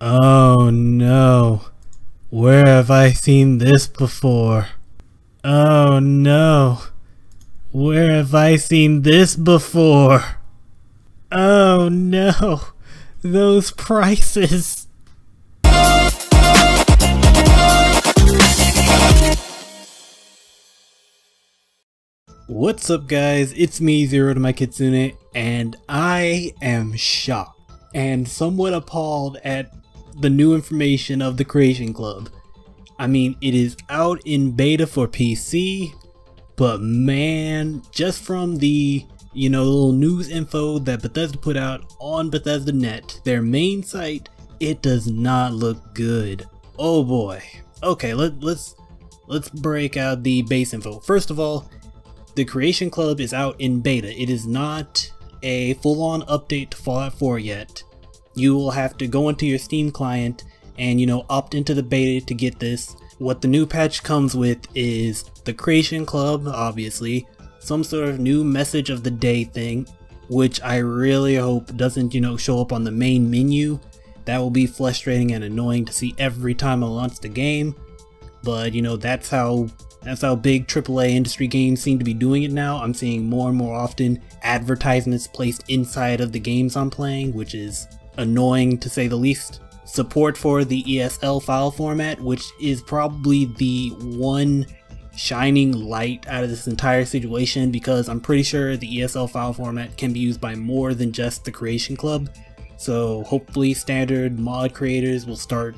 Oh no, where have I seen this before? Oh no, where have I seen this before? Oh no, those prices. What's up guys, it's me Zero to my Kitsune, and I am shocked and somewhat appalled at the new information of the Creation Club. I mean, it is out in beta for PC, but man, just from the little news info that Bethesda put out on Bethesda.net, their main site, it does not look good. Oh boy. Okay, let's break out the base info. First of all, the Creation Club is out in beta. It is not a full-on update to Fallout 4 yet. You will have to go into your Steam client and opt into the beta to get this. What the new patch comes with is the Creation Club, obviously, some sort of new message of the day thing, which I really hope doesn't show up on the main menu. That will be frustrating and annoying to see every time I launch the game, but that's how big AAA industry games seem to be doing it now. I'm seeing more and more often advertisements placed inside of the games I'm playing, which is annoying to say the least. Support for the ESL file format, which is probably the one shining light out of this entire situation, because I'm pretty sure the ESL file format can be used by more than just the Creation Club. So hopefully standard mod creators will start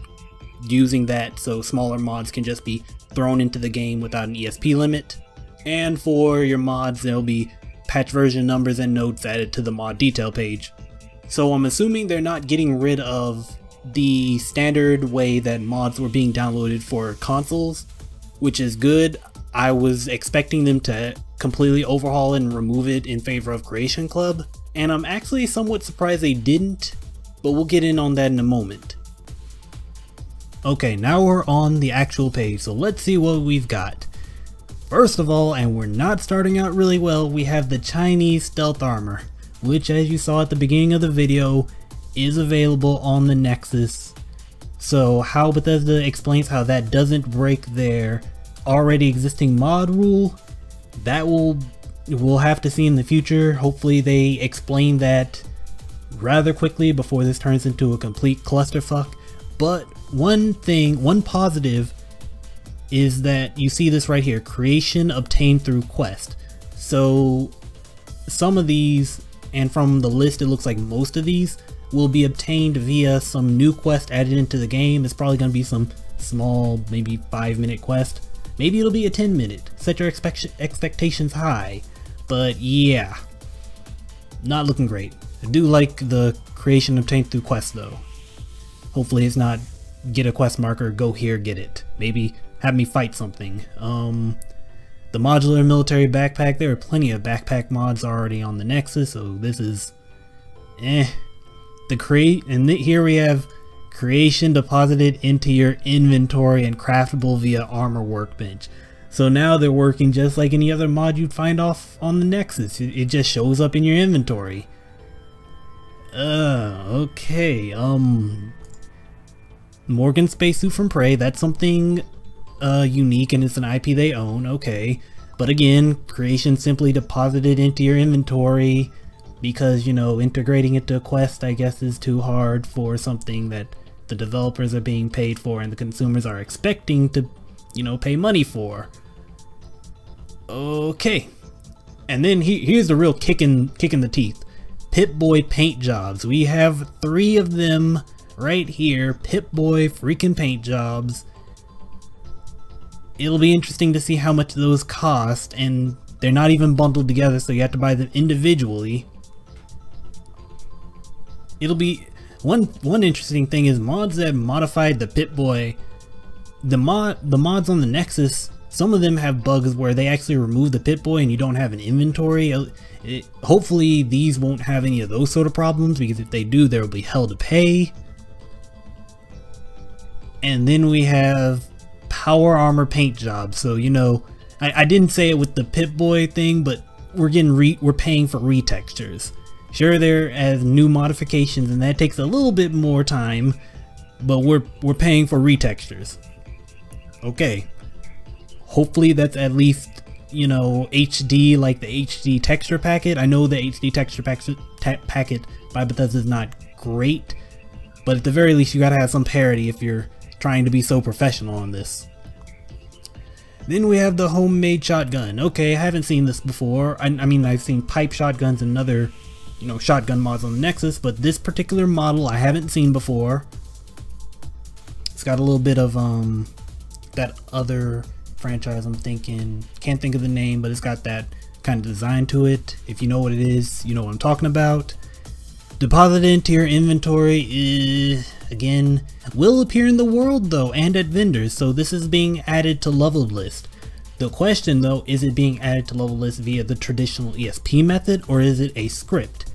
using that so smaller mods can just be thrown into the game without an ESP limit. And for your mods, there'll be patch version numbers and notes added to the mod detail page. So I'm assuming they're not getting rid of the standard way that mods were being downloaded for consoles, which is good. I was expecting them to completely overhaul and remove it in favor of Creation Club, and I'm actually somewhat surprised they didn't, but we'll get in on that in a moment. Okay, now we're on the actual page, so let's see what we've got. First of all, and we're not starting out really well, we have the Chinese stealth armor, which, as you saw at the beginning of the video, is available on the Nexus. So how Bethesda explains how that doesn't break their already existing mod rule, that we'll have to see in the future. Hopefully they explain that rather quickly before this turns into a complete clusterfuck. But one positive is that you see this right here, creation obtained through quest. So some of these, and from the list it looks like most of these, will be obtained via some new quest added into the game. It's probably going to be some small, maybe 5-minute quest. Maybe it'll be a 10-minute. Set your expectations high. But yeah, not looking great. I do like the creation obtained through quest though. Hopefully it's not get a quest marker, go here, get it. Maybe have me fight something. The modular military backpack, there are plenty of backpack mods already on the Nexus, so this is here we have creation deposited into your inventory and craftable via armor workbench. So now they're working just like any other mod you'd find off on the Nexus. It just shows up in your inventory. Okay, Morgan spacesuit from Prey, that's something unique and it's an IP they own, okay. But again, creation simply deposited into your inventory because, integrating it to a quest I guess is too hard for something that the developers are being paid for and the consumers are expecting to, pay money for. Okay. And then here's the real kick in the teeth. Pip-Boy paint jobs. We have 3 of them right here. Pip-Boy freaking paint jobs. It'll be interesting to see how much those cost, and they're not even bundled together, so you have to buy them individually. It'll be one interesting thing is mods that modified the Pip-Boy. The mods on the Nexus, some of them have bugs where they actually remove the Pip-Boy and you don't have an inventory. Hopefully these won't have any of those sort of problems, because if they do, there will be hell to pay. And then we have power armor paint jobs. So I didn't say it with the Pip-Boy thing, but we're paying for retextures. Sure, they're as new modifications and that takes a little bit more time, but we're paying for retextures. Okay, hopefully that's at least, you know, HD, like the HD texture packet. I know the HD texture packet by Bethesda is not great, but at the very least you gotta have some parity if you're trying to be so professional on this. Then we have the homemade shotgun. Okay, I haven't seen this before. I mean, I've seen pipe shotguns and other, you know, shotgun mods on the Nexus, but this particular model I haven't seen before. It's got a little bit of that other franchise I'm thinking, can't think of the name, but it's got that kind of design to it. If you know what it is, you know what I'm talking about. Deposit into your inventory, again, will appear in the world though, and at vendors, so this is being added to leveled list. The question though, is it being added to level list via the traditional ESP method, or is it a script?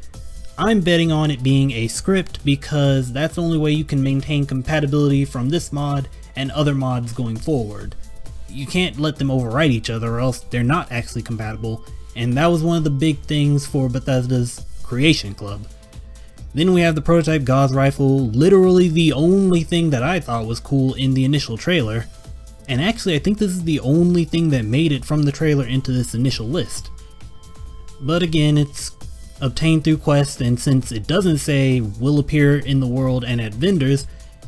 I'm betting on it being a script because that's the only way you can maintain compatibility from this mod and other mods going forward. You can't let them overwrite each other or else they're not actually compatible, and that was one of the big things for Bethesda's Creation Club. Then we have the prototype Gauss rifle, literally the only thing that I thought was cool in the initial trailer. And actually I think this is the only thing that made it from the trailer into this initial list. But again, it's obtained through quests, and since it doesn't say will appear in the world and at vendors,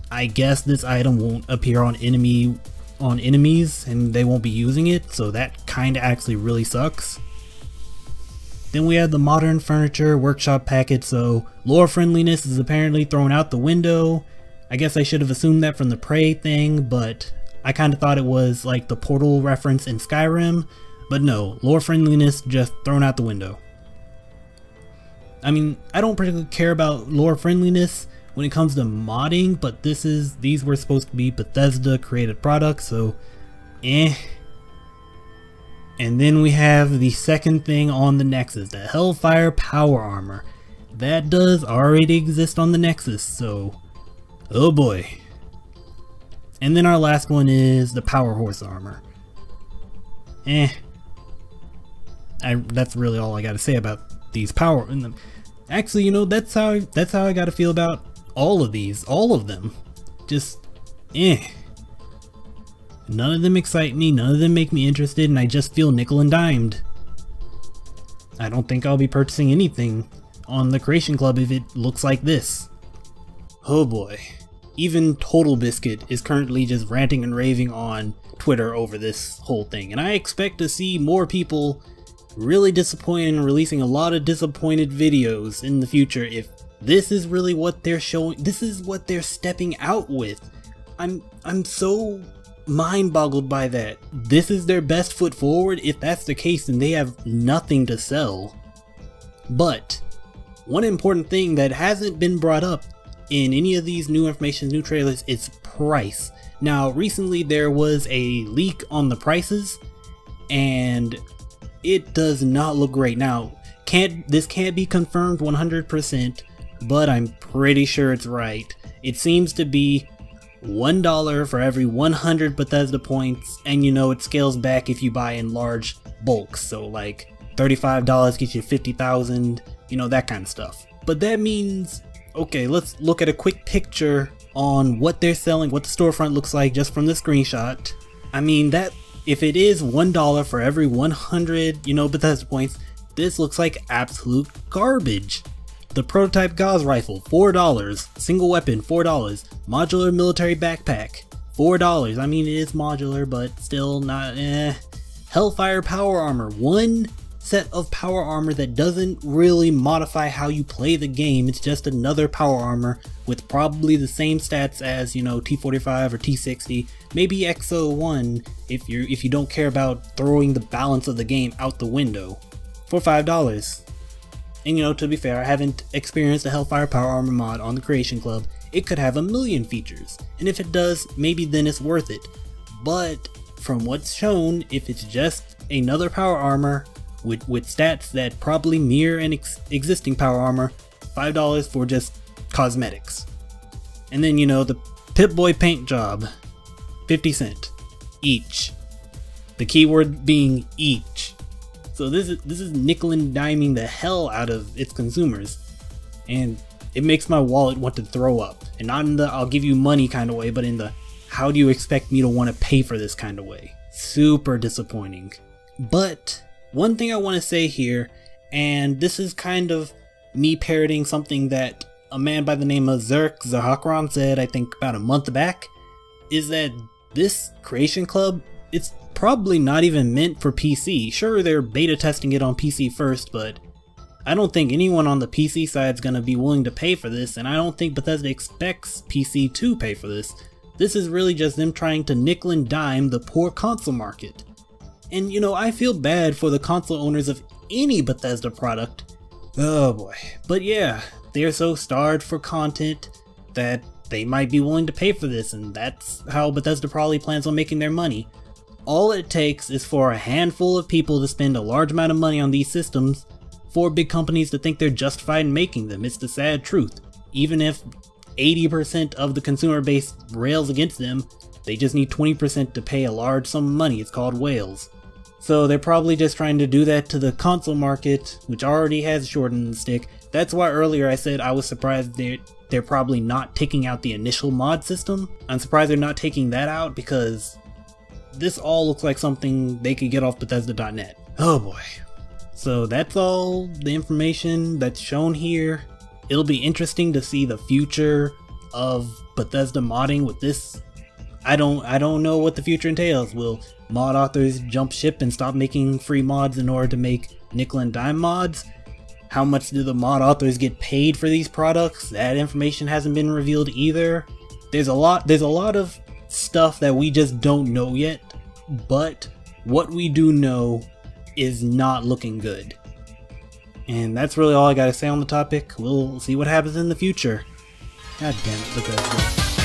I guess this item won't appear on enemies and they won't be using it, so that kinda actually really sucks. Then we have the modern furniture workshop packet, so lore friendliness is apparently thrown out the window. I guess I should have assumed that from the Prey thing, but I kind of thought it was like the Portal reference in Skyrim, but no, lore friendliness just thrown out the window. I mean, I don't particularly care about lore friendliness when it comes to modding, but these were supposed to be Bethesda created products, so eh. And then we have the second thing on the Nexus, the Hellfire Power Armor. That does already exist on the Nexus, so oh boy. And then our last one is the Power Horse Armor. That's really all I gotta say about these power. Actually, you know, that's how I gotta feel about all of these, all of them. Just none of them excite me, none of them make me interested, and I just feel nickel and dimed. I don't think I'll be purchasing anything on the Creation Club if it looks like this. Oh boy. Even Total Biscuit is currently just ranting and raving on Twitter over this whole thing, and I expect to see more people really disappointed and releasing a lot of disappointed videos in the future if this is really what they're showing, this is what they're stepping out with. I'm so mind boggled by that. This is their best foot forward. If that's the case, then they have nothing to sell. But one important thing that hasn't been brought up in any of these new information, new trailers, is price. Now recently there was a leak on the prices and it does not look great. Now this can't be confirmed 100%, but I'm pretty sure it's right. It seems to be $1 for every 100 Bethesda points, and you know it scales back if you buy in large bulks, so like $35 gets you 50,000, you know, that kind of stuff. But that means, okay, let's look at a quick picture on what they're selling, what the storefront looks like just from the screenshot. I mean, that if it is $1 for every 100, you know, Bethesda points, this looks like absolute garbage. The prototype Gauss rifle, $4. Single weapon, $4. Modular military backpack, $4. I mean, it is modular, but still not Hellfire power armor, one set of power armor that doesn't really modify how you play the game. It's just another power armor with probably the same stats as, you know, T45 or T60, maybe XO1 if you don't care about throwing the balance of the game out the window, for $5. And you know, to be fair, I haven't experienced a Hellfire Power Armor mod on the Creation Club. It could have a million features, and if it does, maybe then it's worth it. But from what's shown, if it's just another power armor with stats that probably mirror an existing power armor, $5 for just cosmetics. And then, you know, the Pip-Boy paint job, 50 cents each. The keyword being each. So this is nickel and diming the hell out of its consumers. And it makes my wallet want to throw up. And not in the I'll give you money kind of way, but in the how do you expect me to want to pay for this kind of way. Super disappointing. But one thing I want to say here, and this is kind of me parroting something that a man by the name of Zerk Zahakron said I think about a month back, is that this Creation Club, it's probably not even meant for PC. Sure, they're beta testing it on PC first, but I don't think anyone on the PC side is going to be willing to pay for this, and I don't think Bethesda expects PC to pay for this. This is really just them trying to nickel and dime the poor console market. And you know, I feel bad for the console owners of any Bethesda product. Oh boy. But yeah, they're so starved for content that they might be willing to pay for this, and that's how Bethesda probably plans on making their money. All it takes is for a handful of people to spend a large amount of money on these systems for big companies to think they're justified in making them. It's the sad truth. Even if 80% of the consumer base rails against them, they just need 20% to pay a large sum of money. It's called whales. So they're probably just trying to do that to the console market, which already has short end of the stick. That's why earlier I said I was surprised they're probably not taking out the initial mod system. I'm surprised they're not taking that out because this all looks like something they could get off Bethesda.net. Oh boy. So that's all the information that's shown here. It'll be interesting to see the future of Bethesda modding with this. I don't know what the future entails. Will mod authors jump ship and stop making free mods in order to make nickel and dime mods? How much do the mod authors get paid for these products? That information hasn't been revealed either. There's a lot of stuff that we just don't know yet, but what we do know is not looking good. And that's really all I gotta say on the topic. We'll see what happens in the future. God damn it, Bethesda.